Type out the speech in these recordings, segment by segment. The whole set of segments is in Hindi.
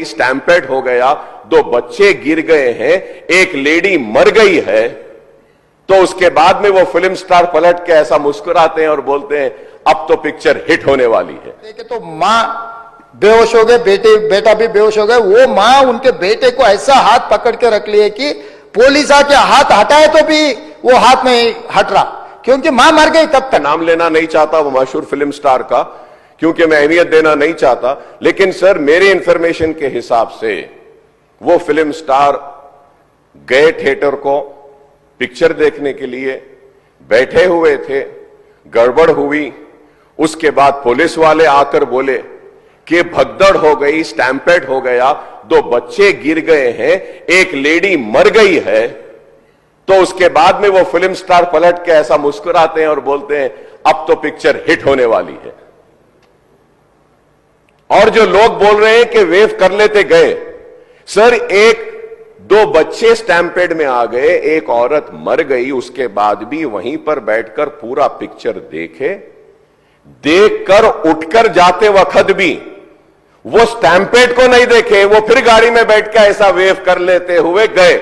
स्टैम्पेड हो गया, 2 बच्चे गिर गए हैं, एक लेडी मर गई है, तो उसके बाद में वो फिल्म स्टार पलट के ऐसा मुस्कुराते हैं और बोलते हैं अब तो पिक्चर हिट होने वाली है। तो माँ बेहोश हो गए, बेटा भी बेहोश हो गए। वो माँ उनके बेटे को ऐसा हाथ पकड़ के रख लिए कि पुलिस आके हाथ हटाए तो भी वो हाथ नहीं हट रहा, क्योंकि माँ मर गई तब तक। नाम लेना नहीं चाहता वो मशहूर फिल्म स्टार का, क्योंकि मैं अहमियत देना नहीं चाहता, लेकिन सर मेरे इंफॉर्मेशन के हिसाब से वो फिल्म स्टार गए थिएटर को पिक्चर देखने के लिए, बैठे हुए थे, गड़बड़ हुई, उसके बाद पुलिस वाले आकर बोले कि भगदड़ हो गई, स्टैम्पेड हो गया, 2 बच्चे गिर गए हैं, एक लेडी मर गई है, तो उसके बाद में वो फिल्म स्टार पलट के ऐसा मुस्कुराते हैं और बोलते हैं अब तो पिक्चर हिट होने वाली है। और जो लोग बोल रहे हैं कि वेव कर लेते गए, सर 1-2 बच्चे स्टैम्पेड में आ गए, एक औरत मर गई, उसके बाद भी वहीं पर बैठकर पूरा पिक्चर देखकर उठकर जाते वक्त भी वो स्टैम्पेड को नहीं देखे, वो फिर गाड़ी में बैठ के ऐसा वेव कर लेते हुए गए।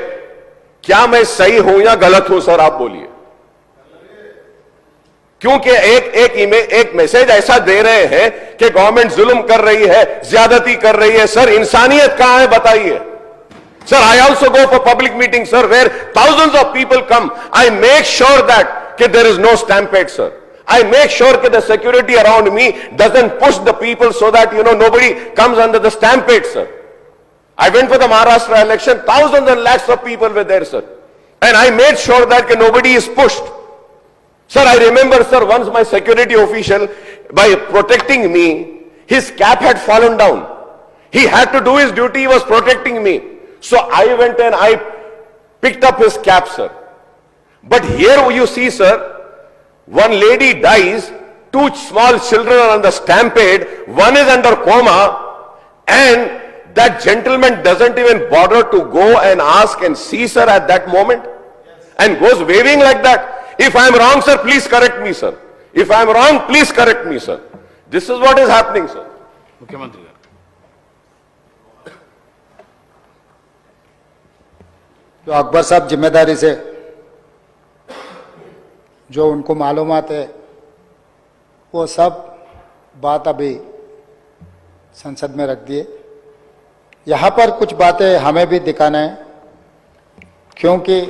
क्या मैं सही हूं या गलत हूं सर, आप बोलिए? क्योंकि एक मैसेज ऐसा दे रहे हैं कि गवर्नमेंट जुल्म कर रही है, ज्यादती कर रही है। सर इंसानियत कहां है बताइए? Sir, I also go for public meetings, sir, where thousands of people come. I make sure that there is no stampede, sir. I make sure that the security around me doesn't push the people so that, nobody comes under the stampede, sir. I went for the Maharashtra election, thousands and lakhs of people were there, sir. And I made sure that nobody is pushed. Sir, I remember, sir, once my security official, by protecting me, his cap had fallen down. He had to do his duty, he was protecting me. So I went and I picked up his cap, sir. But here you see, sir, one lady dies, 2 small children are on the stampede, one is under coma, and that gentleman doesn't even bother to go and ask and see, sir, at that moment, and goes waving like that. If I am wrong, sir, please correct me, sir. If I am wrong, please correct me, sir. This is what is happening, sir. मुख्यमंत्री तो अकबर साहब जिम्मेदारी से जो उनको मालूमात है वो सब बात अभी संसद में रख दिए। यहाँ पर कुछ बातें हमें भी दिखाना है, क्योंकि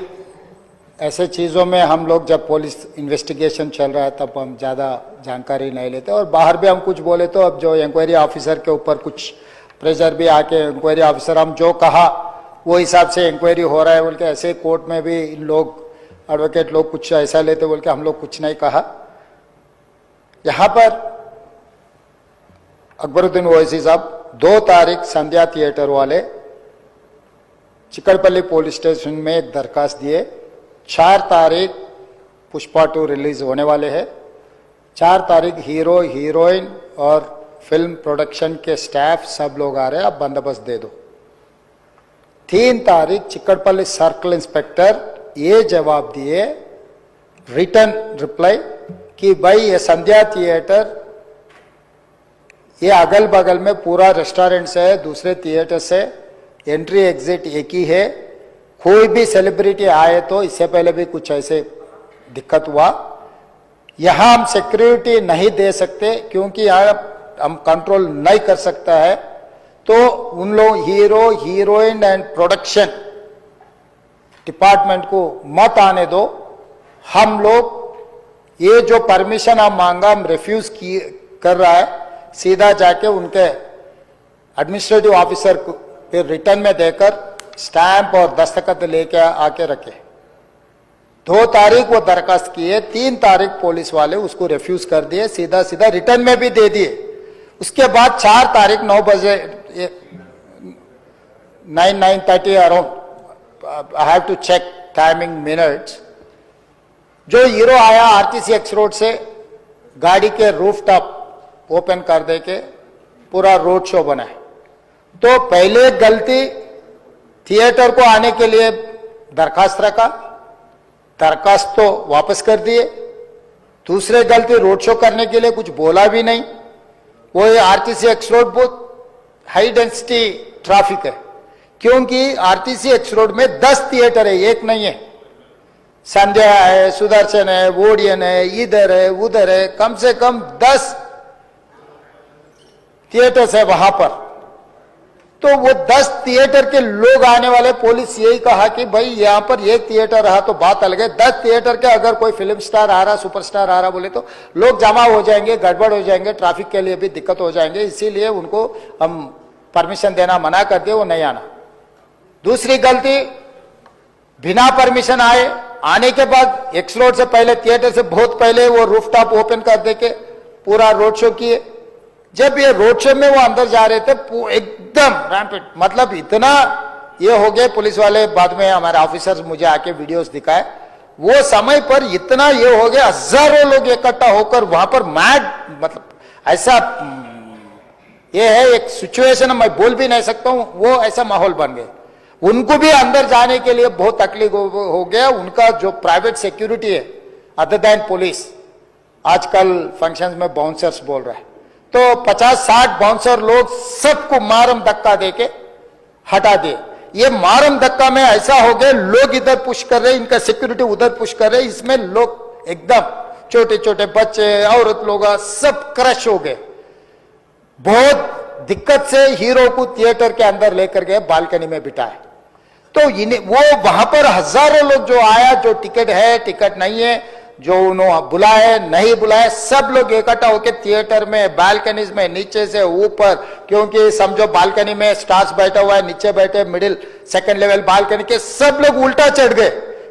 ऐसे चीज़ों में हम लोग जब पुलिस इन्वेस्टिगेशन चल रहा है तब हम ज़्यादा जानकारी नहीं लेते, और बाहर भी हम कुछ बोले तो अब जो इंक्वायरी ऑफिसर के ऊपर कुछ प्रेशर भी आके इंक्वायरी ऑफिसर हम जो कहा वो हिसाब से इंक्वायरी हो रहा है बोल के, ऐसे कोर्ट में भी इन लोग एडवोकेट लोग कुछ ऐसा लेते बोल के हम लोग कुछ नहीं कहा। यहाँ पर अकबरुद्दीन ओवैसी साहब 2 तारीख संध्या थिएटर वाले चिकड़पल्ली पुलिस स्टेशन में एक दरखास्त दिए। 4 तारीख पुष्पा 2 रिलीज होने वाले हैं। 4 तारीख हीरो हीरोइन और फिल्म प्रोडक्शन के स्टाफ सब लोग आ रहे हैं, आप बंदोबस्त दे दो। 3 तारीख चिकड़पल्ली सर्कल इंस्पेक्टर ये जवाब दिए, रिटर्न रिप्लाई, कि भाई ये संध्या थिएटर ये अगल बगल में पूरा रेस्टोरेंट से है, दूसरे थिएटर से एंट्री एग्जिट एक ही है, कोई भी सेलिब्रिटी आए तो इससे पहले भी कुछ ऐसे दिक्कत हुआ, यहाँ हम सिक्योरिटी नहीं दे सकते क्योंकि यहाँ हम कंट्रोल नहीं कर सकता है, तो उन लोग hero heroine and production department को मत आने दो। हम लोग ये जो परमिशन हम मांगा हम रिफ्यूज कर रहा है, सीधा जाके उनके एडमिनिस्ट्रेटिव ऑफिसर को फिर रिटर्न में देकर स्टैंप और दस्तखत लेके आके रखे। 2 तारीख वो दरखास्त किए, 3 तारीख पुलिस वाले उसको रिफ्यूज कर दिए, सीधा सीधा रिटर्न में भी दे दिए। उसके बाद 4 तारीख 9 बजे 9:30 around, I have to check timing minutes, जो हीरो आया आरटीसी एक्स रोड से गाड़ी के रूफ टॉप ओपन कर दे के पूरा रोड शो बना है। तो पहले गलती थिएटर को आने के लिए दरखास्त रखा, दरखास्त तो वापस कर दिए। दूसरे गलती रोड शो करने के लिए कुछ बोला भी नहीं, वो आरटीसी एक्स रोड बहुत हाई डेंसिटी ट्रैफिक है, क्योंकि आरटीसी एक्स रोड में 10 थिएटर है, एक नहीं है। संध्या है, सुदर्शन है, वोडियन है, इधर है, उधर है, कम से कम 10 थिएटर्स है वहां पर। तो वो 10 थिएटर के लोग आने वाले, पुलिस यही कहा कि भाई यहां पर एक थिएटर रहा तो बात अलग है, 10 थिएटर के अगर कोई फिल्म स्टार आ रहा, सुपरस्टार आ रहा बोले तो लोग जमा हो जाएंगे, गड़बड़ हो जाएंगे, ट्रैफिक के लिए भी दिक्कत हो जाएंगे, इसीलिए उनको हम परमिशन देना मना कर दिए, वो नहीं आना। दूसरी गलती, बिना परमिशन आने के बाद एक्स रोड से पहले, थिएटर से बहुत पहले वो रूफटॉप ओपन कर देके पूरा रोड शो किए। जब ये रोड शो में वो अंदर जा रहे थे एकदम रैंपेड, मतलब इतना ये हो गए, पुलिस वाले बाद में हमारे ऑफिसर्स मुझे आके वीडियोस दिखाए, वो समय पर इतना ये हो गया, हजारों लोग इकट्ठा होकर वहां पर मैड, मतलब ऐसा ये है एक सिचुएशन, मैं बोल भी नहीं सकता हूं, वो ऐसा माहौल बन गया। उनको भी अंदर जाने के लिए बहुत तकलीफ हो गया। उनका जो प्राइवेट सिक्योरिटी है अदर देन पुलिस, आजकल फंक्शंस में बाउंसर्स बोल रहा है, तो 50-60 बाउंसर लोग सबको मारम धक्का देके हटा दिए। ये मारम धक्का में ऐसा हो गया, लोग इधर पुश कर रहे, इनका सिक्योरिटी उधर पुश कर रहे, इसमें लोग एकदम छोटे छोटे बच्चे, औरत लोग सब क्रश हो गए। बहुत दिक्कत से हीरो को थिएटर के अंदर लेकर गए, बालकनी में बिठाए। तो इन्हें वो वहां पर हजारों लोग जो आया, जो टिकट है, टिकट नहीं है, जो उन्होंने बुलाए नहीं बुलाए, सब लोग इकट्ठा होकर थिएटर में, बालकनीज में, नीचे से ऊपर, क्योंकि समझो बालकनी में स्टार्स बैठा हुआ है, नीचे बैठे मिडिल सेकंड लेवल बालकनी के, सब लोग उल्टा चढ़ गए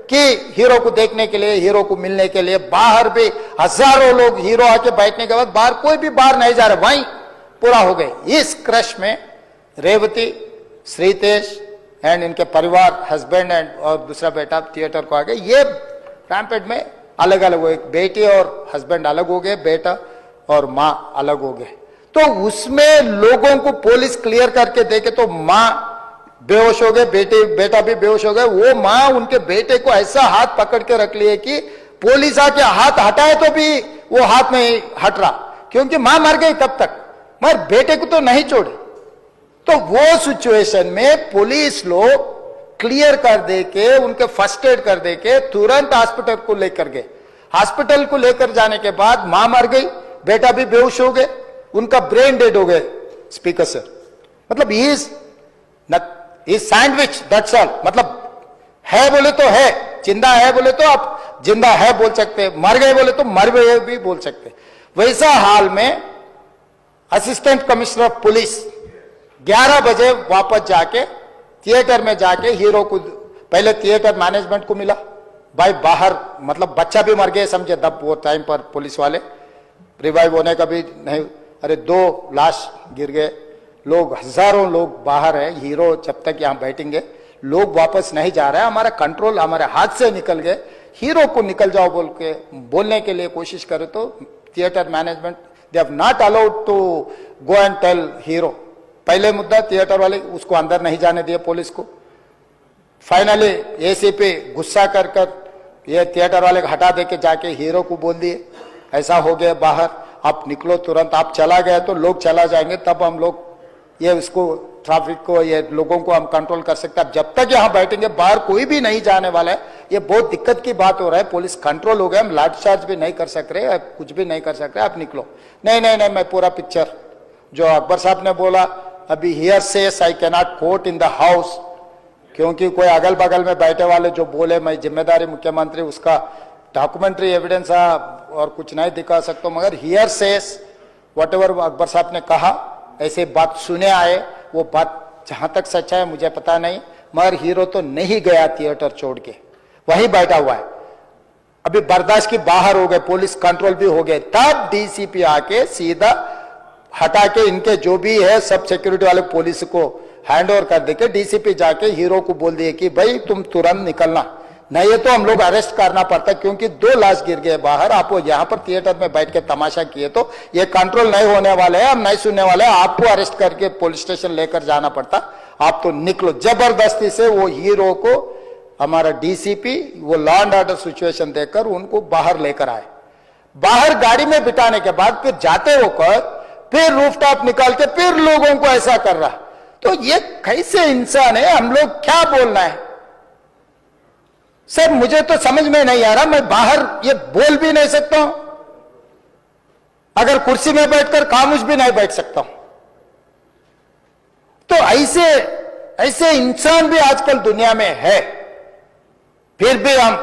कि हीरो को देखने के लिए, हीरो को मिलने के लिए। बाहर भी हजारों लोग, हीरो आके बैठने के बाद बाहर कोई भी बाहर नहीं जा रहा, वहीं पूरा हो गए। इस क्रश में रेवती, श्रीतेश एंड इनके परिवार, हस्बैंड एंड और दूसरा बेटा थिएटर को आ गए। ये रैम्पेड में अलग अलग हो, एक बेटी और हस्बैंड अलग हो गए, बेटा और माँ अलग हो गए। तो उसमें लोगों को पुलिस क्लियर करके देखे तो माँ बेहोश हो गए, बेटा भी बेहोश हो गए। वो माँ उनके बेटे को ऐसा हाथ पकड़ के रख लिए कि पुलिस आके हाथ हटाए तो भी वो हाथ नहीं हट रहा, क्योंकि माँ मर गई तब तक, मगर बेटे को तो नहीं छोड़े। तो वो सिचुएशन में पुलिस लोग क्लियर कर दे के, उनके फर्स्ट एड कर दे के तुरंत हॉस्पिटल को लेकर गए। हॉस्पिटल को लेकर जाने के बाद मां मर गई, बेटा भी बेहोश हो गए, उनका ब्रेन डेड हो गए। स्पीकर सर, मतलब इज सैंडविच, दैट्स ऑल। मतलब है बोले तो है, जिंदा है बोले तो आप जिंदा है बोल सकते, मर गए बोले तो मर गए भी बोल सकते। वैसा हाल में असिस्टेंट कमिश्नर ऑफ पुलिस 11 बजे वापस जाके थिएटर में जाके हीरो को, पहले थिएटर मैनेजमेंट को मिला, भाई बाहर, मतलब बच्चा भी मर गए समझे तब वो टाइम पर पुलिस वाले, रिवाइव होने का भी नहीं। अरे 2 लाश गिर गए, लोग हजारों लोग बाहर है, हीरो जब तक यहाँ बैठेंगे, लोग वापस नहीं जा रहे हैं, हमारा कंट्रोल हमारे हाथ से निकल गए। हीरो को निकल जाओ बोल के बोलने के लिए कोशिश करे तो theatre management they have not allowed to go and tell hero. पहले मुद्दा थिएटर वाले उसको अंदर नहीं जाने दिए पुलिस को। फाइनली एसीपी गुस्सा कर ये थिएटर वाले हटा दे के जाके हीरो को बोल दिए ऐसा हो गया बाहर, आप निकलो तुरंत, आप चला गए तो लोग चला जाएंगे, तब हम लोग ये उसको ट्रैफिक को, ये लोगों को हम कंट्रोल कर सकते हैं। अब जब तक यहाँ बैठेंगे बाहर कोई भी नहीं जाने वाला है, ये बहुत दिक्कत की बात हो रहा है। पुलिस कंट्रोल हो गया, हम लाठीचार्ज भी नहीं कर सक रहे, कुछ भी नहीं कर सक रहे, आप निकलो। नहीं नहीं नहीं, मैं पूरा पिक्चर जो अकबर साहब ने बोला, अभी here says I cannot quote in the house, क्योंकि कोई अगल बगल में बैठे वाले जो बोले मैं जिम्मेदारी मुख्यमंत्री, उसका डॉक्यूमेंट्री एविडेंस और कुछ नहीं दिखा सकता, मगर here says whatever Akbar साहब ने कहा ऐसे बात सुने आए, वो बात जहां तक सच्चा है मुझे पता नहीं, मगर हीरो तो नहीं गया थिएटर छोड़ के, वहीं बैठा हुआ है। अभी बर्दाश्त की बाहर हो गए, पुलिस कंट्रोल भी हो गए, तब डीसीपी आके सीधा हटा के इनके जो भी है सब सिक्योरिटी वाले पुलिस को हैंड ओवर कर देके डीसीपी जाके हीरो को बोल दिए कि भाई तुम तुरंत निकलना, नहीं तो हम लोग अरेस्ट करना पड़ता, क्योंकि 2 लाश गिर गए बाहर, आप यहाँ पर थिएटर में बैठ के तमाशा किए तो ये कंट्रोल नहीं होने वाले है, हम नहीं सुनने वाले हैं, आपको अरेस्ट करके पुलिस स्टेशन लेकर जाना पड़ता, आप तो निकलो। जबरदस्ती से वो हीरो को हमारा डीसीपी वो लॉ एंड ऑर्डर सिचुएशन देखकर उनको बाहर लेकर आए। बाहर गाड़ी में बिठाने के बाद फिर जाते होकर फिर रूफटॉप निकाल के फिर लोगों को ऐसा कर रहा, तो ये कैसे इंसान है, हम लोग क्या बोलना है सर, मुझे तो समझ में नहीं आ रहा। मैं बाहर ये बोल भी नहीं सकता हूं, अगर कुर्सी में बैठकर खामोश भी नहीं बैठ सकता हूं। तो ऐसे इंसान भी आजकल दुनिया में है, फिर भी हम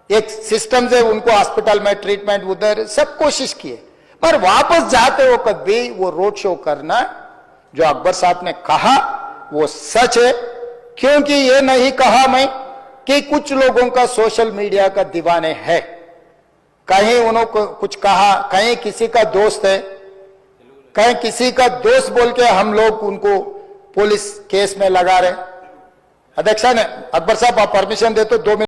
एक सिस्टम से उनको हॉस्पिटल में ट्रीटमेंट उधर सब कोशिश किए, पर वापस जाते हो कभी वो रोड शो करना जो अकबर साहब ने कहा वो सच है। क्योंकि ये नहीं कहा मैं कि कुछ लोगों का सोशल मीडिया का दीवाने है, कहीं उन्होंने कुछ कहा, कहीं किसी का दोस्त है, कहीं किसी का दोस्त बोल के हम लोग उनको पुलिस केस में लगा रहे। अध्यक्ष ने अकबर साहब आप परमिशन दे तो 2 मिनट